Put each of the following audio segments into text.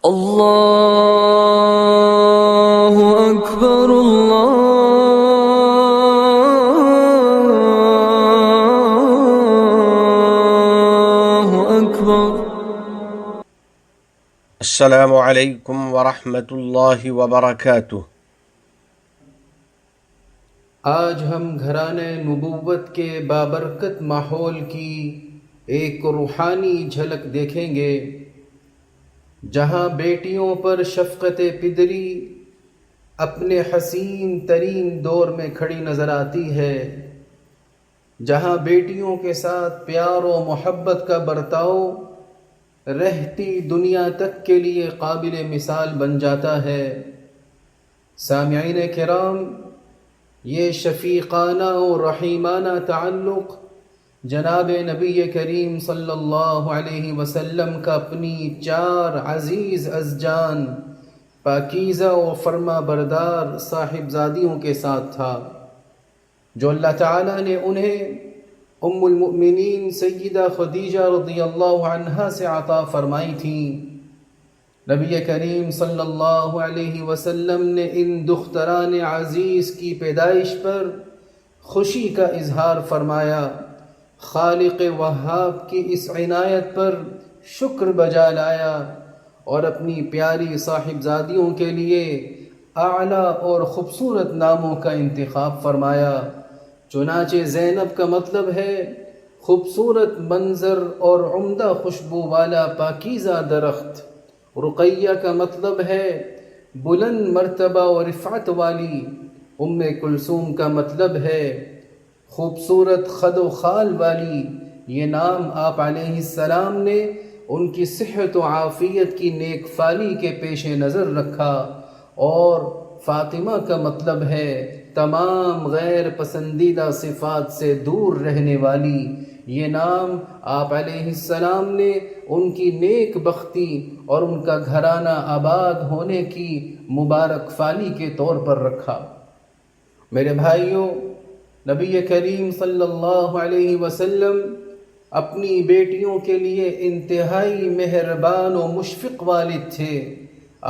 اللہ اکبر اللہ اکبر۔ السلام علیکم ورحمۃ اللہ وبرکاتہ۔ آج ہم گھرانے نبوت کے بابرکت ماحول کی ایک روحانی جھلک دیکھیں گے، جہاں بیٹیوں پر شفقت پدری اپنے حسین ترین دور میں کھڑی نظر آتی ہے، جہاں بیٹیوں کے ساتھ پیار و محبت کا برتاؤ رہتی دنیا تک کے لیے قابل مثال بن جاتا ہے۔ سامعین کرام، یہ شفیقانہ و رحیمانہ تعلق جناب نبی کریم صلی اللہ علیہ وسلم کا اپنی 4 عزیز ازجان پاکیزہ و فرما بردار صاحبزادیوں کے ساتھ تھا، جو اللہ تعالیٰ نے انہیں ام المؤمنین سیدہ خدیجہ رضی اللہ عنہا سے عطا فرمائی تھیں۔ نبی کریم صلی اللہ علیہ وسلم نے ان دختران عزیز کی پیدائش پر خوشی کا اظہار فرمایا، خالق وہاب کی اس عنایت پر شکر بجا لایا اور اپنی پیاری صاحبزادیوں کے لیے اعلیٰ اور خوبصورت ناموں کا انتخاب فرمایا۔ چنانچہ زینب کا مطلب ہے خوبصورت منظر اور عمدہ خوشبو والا پاکیزہ درخت، رقیہ کا مطلب ہے بلند مرتبہ و رفعت والی، ام کلثوم کا مطلب ہے خوبصورت خد و خال والی۔ یہ نام آپ علیہ السلام نے ان کی صحت و عافیت کی نیک فالی کے پیش نظر رکھا، اور فاطمہ کا مطلب ہے تمام غیر پسندیدہ صفات سے دور رہنے والی۔ یہ نام آپ علیہ السلام نے ان کی نیک بختی اور ان کا گھرانہ آباد ہونے کی مبارک فالی کے طور پر رکھا۔ میرے بھائیوں، نبی کریم صلی اللہ علیہ وسلم اپنی بیٹیوں کے لیے انتہائی مہربان و مشفق والد تھے۔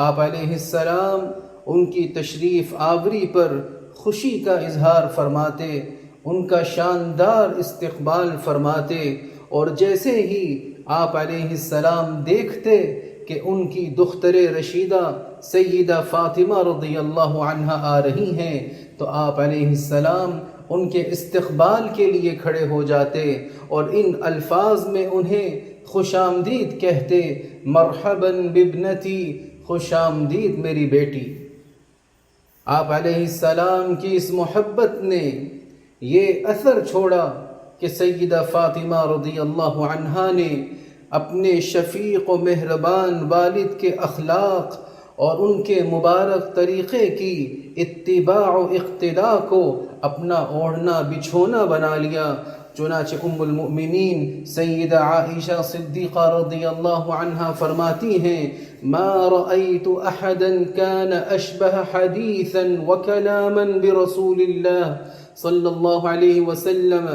آپ علیہ السلام ان کی تشریف آوری پر خوشی کا اظہار فرماتے، ان کا شاندار استقبال فرماتے، اور جیسے ہی آپ علیہ السلام دیکھتے کہ ان کی دختر رشیدہ سیدہ فاطمہ رضی اللہ عنہا آ رہی ہیں، تو آپ علیہ السلام ان کے استقبال کے لیے کھڑے ہو جاتے اور ان الفاظ میں انہیں خوش آمدید کہتے، مرحباً بابنتی، خوش آمدید میری بیٹی۔ آپ علیہ السلام کی اس محبت نے یہ اثر چھوڑا کہ سیدہ فاطمہ رضی اللہ عنہا نے اپنے شفیق و مہربان والد کے اخلاق اور ان کے مبارک طریقے کی اتباع و اقتداء کو اپنا اوڑھنا بچھونا بنا لیا۔ چنانچہ ام المؤمنین سیدہ عائشہ صدیقہ رضی اللہ عنہا فرماتی ہیں، ما رأيت احدا كان اشبه حدیثا وكلاما برسول اللہ صلی اللہ علیہ وسلم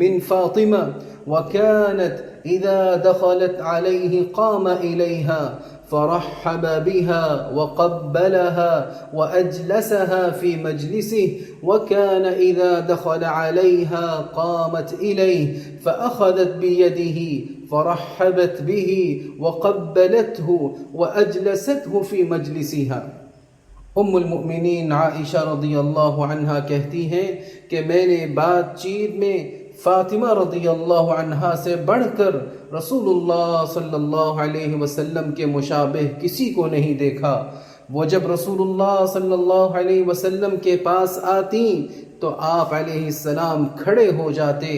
من فاطمہ، وكانت اذا دخلت علیہ قام الیہا فرحب بها وقبلها وأجلسها في مجلسه، وكان إذا دخل عليها قامت إليه فأخذت بيده فرحبت به وقبلته وأجلسته في مجلسها۔ ام المؤمنین عائشہ رضی اللہ عنہا کہتی ہیں کہ میں نے بات چیت میں فاطمہ رضی اللہ عنہا سے بڑھ کر رسول اللہ صلی اللہ علیہ وسلم کے مشابہ کسی کو نہیں دیکھا۔ وہ جب رسول اللہ صلی اللہ علیہ وسلم کے پاس آتی تو آپ علیہ السلام کھڑے ہو جاتے،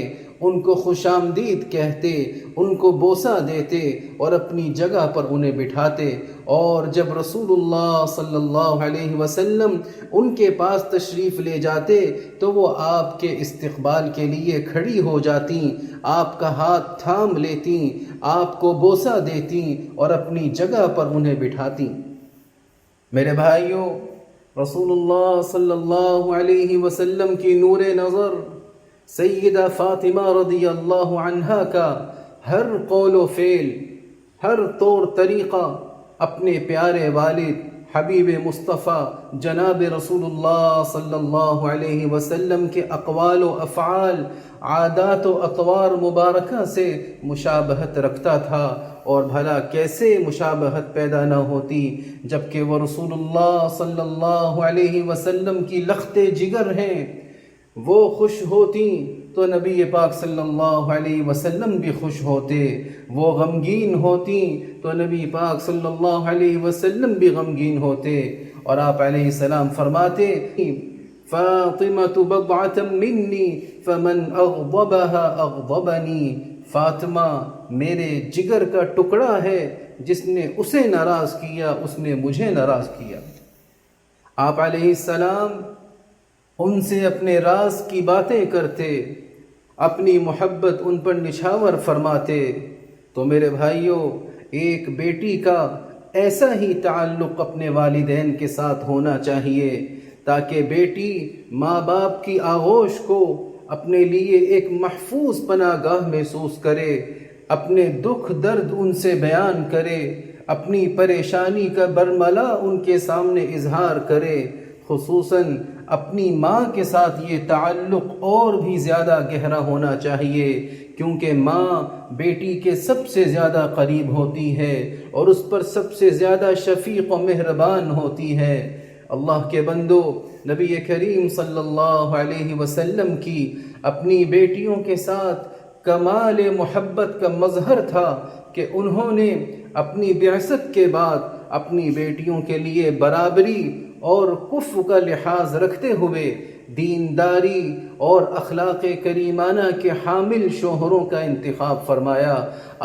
ان کو خوش آمدید کہتے، ان کو بوسہ دیتے اور اپنی جگہ پر انہیں بٹھاتے، اور جب رسول اللہ صلی اللہ علیہ وسلم ان کے پاس تشریف لے جاتے تو وہ آپ کے استقبال کے لیے کھڑی ہو جاتیں، آپ کا ہاتھ تھام لیتیں، آپ کو بوسہ دیتیں اور اپنی جگہ پر انہیں بٹھاتیں۔ میرے بھائیوں، رسول اللہ صلی اللہ علیہ وسلم کی نور نظر سیدہ فاطمہ رضی اللہ عنہا کا ہر قول و فعل، ہر طور طریقہ اپنے پیارے والد حبیب مصطفیٰ جناب رسول اللہ صلی اللہ علیہ وسلم کے اقوال و افعال، عادات و اطوار مبارکہ سے مشابہت رکھتا تھا، اور بھلا کیسے مشابہت پیدا نہ ہوتی جبکہ وہ رسول اللہ صلی اللہ علیہ وسلم کی لخت جگر ہیں۔ وہ خوش ہوتی تو نبی پاک صلی اللہ علیہ وسلم بھی خوش ہوتے، وہ غمگین ہوتی تو نبی پاک صلی اللہ علیہ وسلم بھی غمگین ہوتے۔ اور آپ علیہ السلام فرماتے فاطمۃ بضعۃ منی فمن اغضبها اغضبنی، فاطمہ میرے جگر کا ٹکڑا ہے، جس نے اسے ناراض کیا اس نے مجھے ناراض کیا۔ آپ علیہ السلام ان سے اپنے راز کی باتیں کرتے، اپنی محبت ان پر نچھاور فرماتے۔ تو میرے بھائیوں، ایک بیٹی کا ایسا ہی تعلق اپنے والدین کے ساتھ ہونا چاہیے تاکہ بیٹی ماں باپ کی آغوش کو اپنے لیے ایک محفوظ پناہ گاہ محسوس کرے، اپنے دکھ درد ان سے بیان کرے، اپنی پریشانی کا برملا ان کے سامنے اظہار کرے۔ خصوصاً اپنی ماں کے ساتھ یہ تعلق اور بھی زیادہ گہرا ہونا چاہیے، کیونکہ ماں بیٹی کے سب سے زیادہ قریب ہوتی ہے اور اس پر سب سے زیادہ شفیق و مہربان ہوتی ہے۔ اللہ کے بندو، نبی کریم صلی اللہ علیہ وسلم کی اپنی بیٹیوں کے ساتھ کمال محبت کا مظہر تھا کہ انہوں نے اپنی بعثت کے بعد اپنی بیٹیوں کے لیے برابری اور کفو کا لحاظ رکھتے ہوئے دینداری اور اخلاق کریمانہ کے حامل شوہروں کا انتخاب فرمایا۔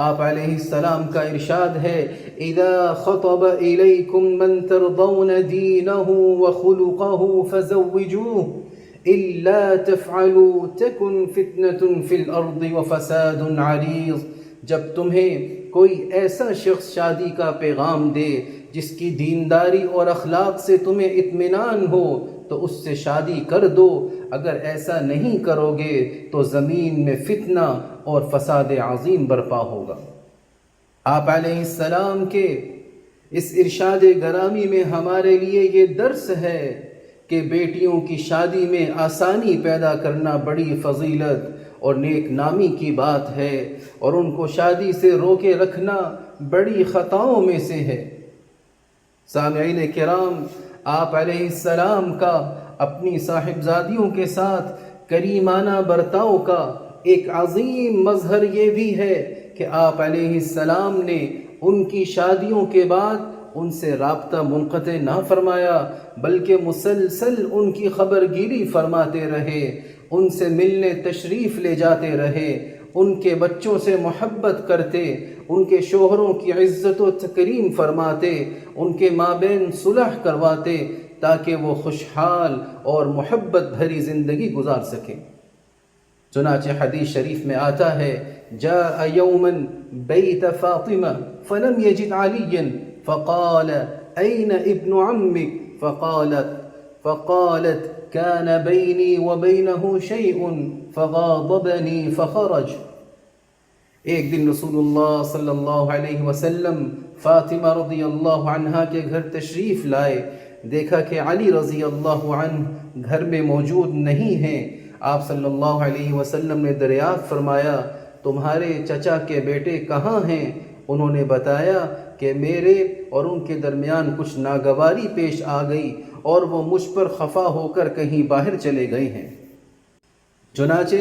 آپ علیہ السلام کا ارشاد ہے اذا خطب الیکم من ترضون دینہ وخلقہ فزوجوہ الا تفعلوا تکن فتنة فی الارض وفساد عریض۔ جب تمہیں کوئی ایسا شخص شادی کا پیغام دے جس کی دینداری اور اخلاق سے تمہیں اطمینان ہو تو اس سے شادی کر دو، اگر ایسا نہیں کرو گے تو زمین میں فتنہ اور فساد عظیم برپا ہوگا۔ آپ علیہ السلام کے اس ارشاد گرامی میں ہمارے لیے یہ درس ہے کہ بیٹیوں کی شادی میں آسانی پیدا کرنا بڑی فضیلت اور نیک نامی کی بات ہے، اور ان کو شادی سے روکے رکھنا بڑی خطاؤں میں سے ہے۔ سامعین کرام، آپ علیہ السلام کا اپنی صاحبزادیوں کے ساتھ کریمانہ برتاؤ کا ایک عظیم مظہر یہ بھی ہے کہ آپ علیہ السلام نے ان کی شادیوں کے بعد ان سے رابطہ منقطع نہ فرمایا، بلکہ مسلسل ان کی خبر گیری فرماتے رہے، ان سے ملنے تشریف لے جاتے رہے، ان کے بچوں سے محبت کرتے، ان کے شوہروں کی عزت و تکریم فرماتے، ان کے مابین صلح کرواتے تاکہ وہ خوشحال اور محبت بھری زندگی گزار سکیں۔ چنانچہ حدیث شریف میں آتا ہے جاء یوما بیت فاطمہ فلم یجد علی فقال این ابن عمک فقالت كان بيني وبينه شيء فغاضبني فخرج۔ ایک دن رسول اللہ صلی اللہ علیہ وسلم فاطمہ رضی اللہ عنہا کے گھر تشریف لائے، دیکھا کہ علی رضی اللہ عنہ گھر میں موجود نہیں ہیں۔ آپ صلی اللہ علیہ وسلم نے دریافت فرمایا تمہارے چچا کے بیٹے کہاں ہیں؟ انہوں نے بتایا کہ میرے اور ان کے درمیان کچھ ناگواری پیش آ گئی اور وہ مجھ پر خفا ہو کر کہیں باہر چلے گئے ہیں۔ چنانچہ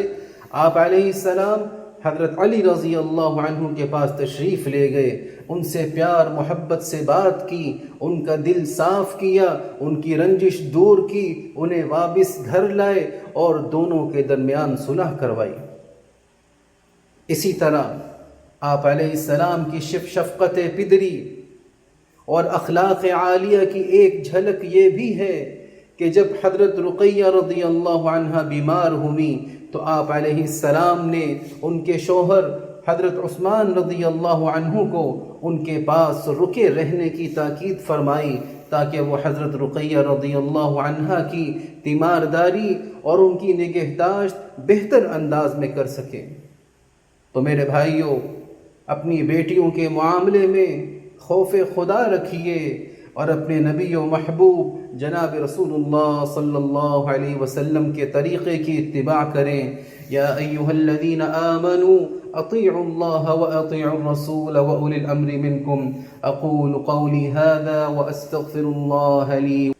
آپ علیہ السلام حضرت علی رضی اللہ عنہ کے پاس تشریف لے گئے، ان سے پیار محبت سے بات کی، ان کا دل صاف کیا، ان کی رنجش دور کی، انہیں واپس گھر لائے اور دونوں کے درمیان صلح کروائی۔ اسی طرح آپ علیہ السلام کی شفقت پدری اور اخلاق عالیہ کی ایک جھلک یہ بھی ہے کہ جب حضرت رقیہ رضی اللہ عنہ بیمار ہوئیں تو آپ علیہ السلام نے ان کے شوہر حضرت عثمان رضی اللہ عنہ کو ان کے پاس رکے رہنے کی تاکید فرمائی تاکہ وہ حضرت رقیہ رضی اللہ عنہ کی تیمارداری اور ان کی نگہداشت بہتر انداز میں کر سکیں۔ تو میرے بھائیوں، اپنی بیٹیوں کے معاملے میں خوف خدا رکھیے اور اپنے نبی و محبوب جناب رسول اللہ صلی اللہ علیہ وسلم کے طریقے کی اتباع کریں۔ یا ایھا الذین آمنوا اطیعوا اللہ واطیعوا الرسول واولی الامر منکم اقول قولی ھذا واستغفر اللہ لی۔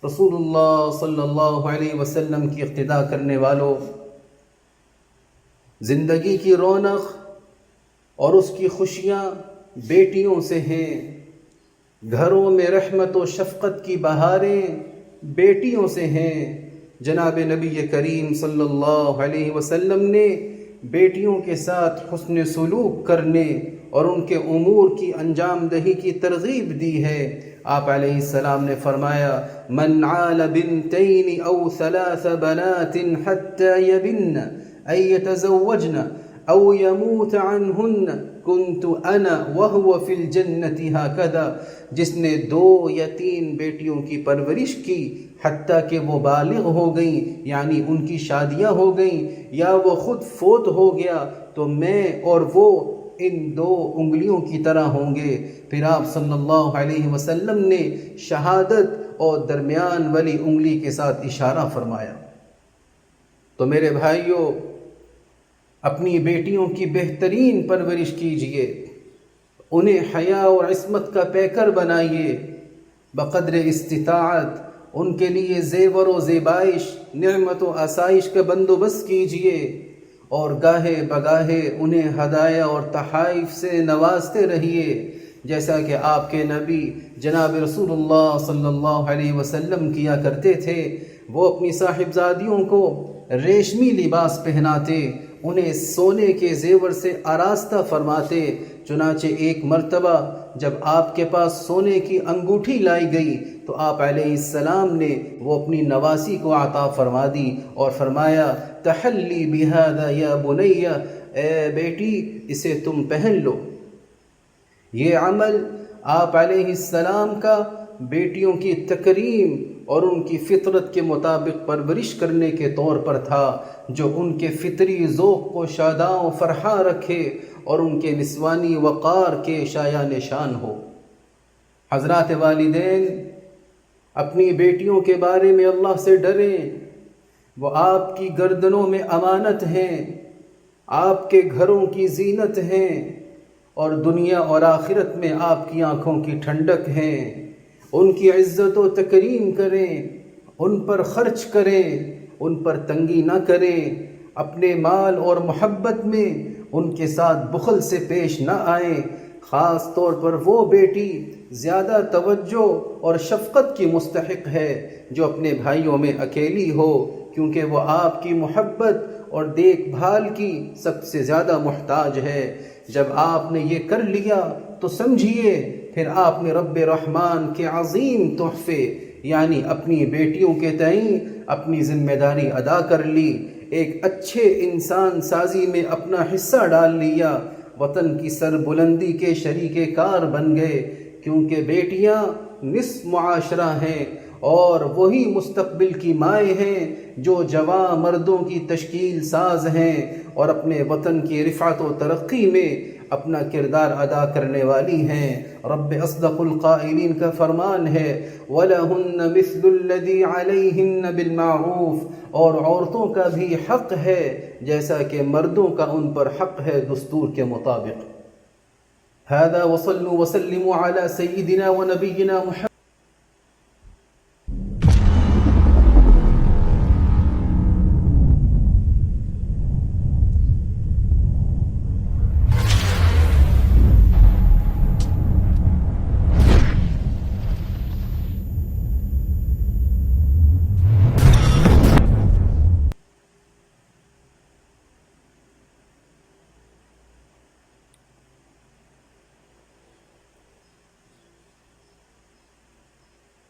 رسول اللہ صلی اللہ علیہ وسلم کی اقتداء کرنے والوں، زندگی کی رونق اور اس کی خوشیاں بیٹیوں سے ہیں۔ گھروں میں رحمت و شفقت کی بہاریں بیٹیوں سے ہیں۔ جناب نبی کریم صلی اللہ علیہ وسلم نے بیٹیوں کے ساتھ حسن سلوک کرنے اور ان کے امور کی انجام دہی کی ترغیب دی ہے۔ آپ علیہ السلام نے فرمایا من عال بنتین او ثلاث بنات حتی یبن ان یتزوجن او یموت عنہن کنت انا وہو فی الجنت ہکذا، جس نے 2 یا 3 بیٹیوں کی پرورش کی حتیٰ کہ وہ بالغ ہو گئیں، یعنی ان کی شادیاں ہو گئیں یا وہ خود فوت ہو گیا، تو میں اور وہ ان 2 انگلیوں کی طرح ہوں گے۔ پھر آپ صلی اللہ علیہ وسلم نے شہادت اور درمیان والی انگلی کے ساتھ اشارہ فرمایا۔ تو میرے بھائیوں، اپنی بیٹیوں کی بہترین پرورش کیجیے، انہیں حیا اور عصمت کا پیکر بنائیے، بقدر استطاعت ان کے لیے زیور و زیبائش، نعمت و آسائش کا بندوبست کیجیے، اور گاہے بگاہے انہیں ہدایہ اور تحائف سے نوازتے رہیے، جیسا کہ آپ کے نبی جناب رسول اللہ صلی اللہ علیہ وسلم کیا کرتے تھے۔ وہ اپنی صاحبزادیوں کو ریشمی لباس پہناتے، انہیں سونے کے زیور سے آراستہ فرماتے۔ چنانچہ ایک مرتبہ جب آپ کے پاس سونے کی انگوٹھی لائی گئی تو آپ علیہ السلام نے وہ اپنی نواسی کو عطا فرما دی اور فرمایا تحلی بہذا یا بنی، اے بیٹی اسے تم پہن لو۔ یہ عمل آپ علیہ السلام کا بیٹیوں کی تکریم اور ان کی فطرت کے مطابق پرورش کرنے کے طور پر تھا، جو ان کے فطری ذوق کو شاداں و فرحاں رکھے اور ان کے نسوانی وقار کے شایع نشان ہو۔ حضرات والدین، اپنی بیٹیوں کے بارے میں اللہ سے ڈریں، وہ آپ کی گردنوں میں امانت ہیں، آپ کے گھروں کی زینت ہیں، اور دنیا اور آخرت میں آپ کی آنکھوں کی ٹھنڈک ہیں۔ ان کی عزت و تکریم کریں، ان پر خرچ کریں، ان پر تنگی نہ کریں، اپنے مال اور محبت میں ان کے ساتھ بخل سے پیش نہ آئیں۔ خاص طور پر وہ بیٹی زیادہ توجہ اور شفقت کی مستحق ہے جو اپنے بھائیوں میں اکیلی ہو، کیونکہ وہ آپ کی محبت اور دیکھ بھال کی سب سے زیادہ محتاج ہے۔ جب آپ نے یہ کر لیا تو سمجھیے پھر آپ نے رب رحمان کے عظیم تحفے یعنی اپنی بیٹیوں کے تئیں اپنی ذمہ داری ادا کر لی، ایک اچھے انسان سازی میں اپنا حصہ ڈال لیا، وطن کی سربلندی کے شریک کار بن گئے، کیونکہ بیٹیاں نصف معاشرہ ہیں اور وہی مستقبل کی مائیں ہیں جو جوان مردوں کی تشکیل ساز ہیں اور اپنے وطن کی رفعت و ترقی میں اپنا کردار ادا کرنے والی ہیں۔ رب اصدق القائلین کا فرمان ہے وَلَهُنَّ مِثْلُ الَّذِي عَلَيْهِنَّ بِالْمَعْرُوفِ، اور عورتوں کا بھی حق ہے جیسا کہ مردوں کا ان پر حق ہے دستور کے مطابق۔ هذا وصلوا وسلموا على سيدنا ونبينا محمد